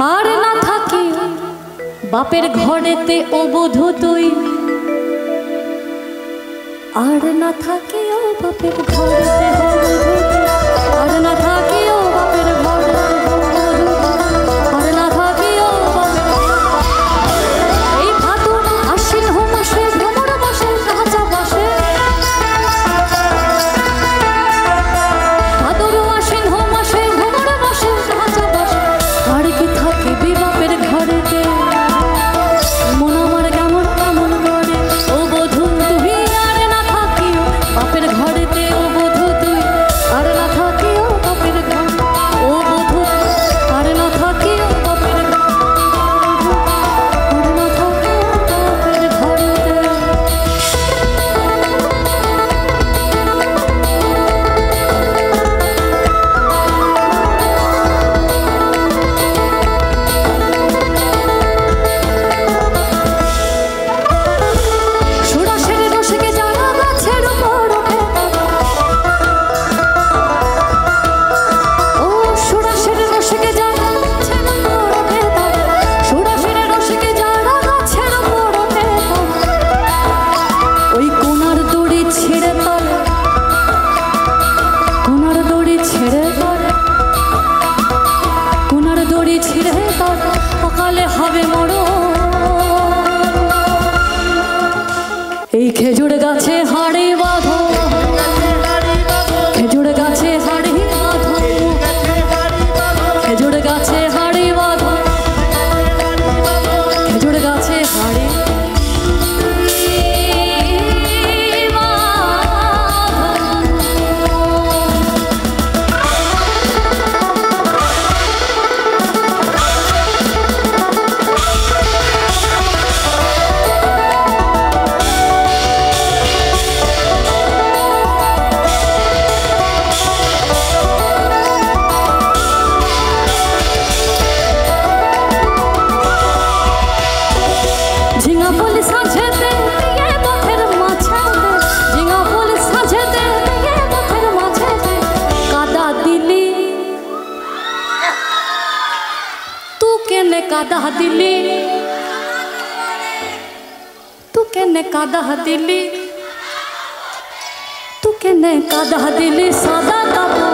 আর না থাকি বাপের ঘরেতে ও বধূ তুই, আর না থাকি ও বাপের ঘরেতে ও বধূ তুই, আর না থাকি ও বাপের ঘরেতে ও বধূ, আর না থাকি ও এই ভাদর আশ্বিন মাসে ভ্রমর মাসে রাজা বাসে, ভাদর আশ্বিন মাসে ভ্রমর মাসে রাজা বাসে, আর কি থাকে বাপের ঘরেতে মন আমার কেমন কেমন করে ও বধূ তুই, আর না থাকিও বাপের ঘরেতে ও বধূ তুই, আর না থাকিও বাপের ঘরে ও বধূ, আর না থাকিও বাপের ঘরে, আর না থাকিও বাপের ঘরেতে। সুরাসের রসিকে যারা গাছের উপর ওঠে, ও সুরাসের রসিকে যারা গাছের উপর ওঠে, সুরাসের রসিকে যারা গাছের উপর ওঠে, ওই কোনার দড়ি ছিঁড়ে তলে, কোনার দড়ি ছিঁড়ে তলে, কোনার দড়ি ছিঁড়ে তলে, অকালে হবে মরণ। এই খেজুর গাছে হাড়ি বাঁধো, খেজুর গাছে হাড়ি বাঁধো, খেজুর গাছে হাড়ি বাঁধো, খেজুর গাছে হাড়ি ঝিঙা ফুল সাজেতে দিয়ে পথের মাঝেতে, ঝিঙা ফুল সাজেতে দিয়ে পথের মাঝেতে, কাদা দিলি তু কেনে কাদা দিলি, তু কেনে কাদা দিলি, তু কেনে কাদা দিলি সাদা কাপড়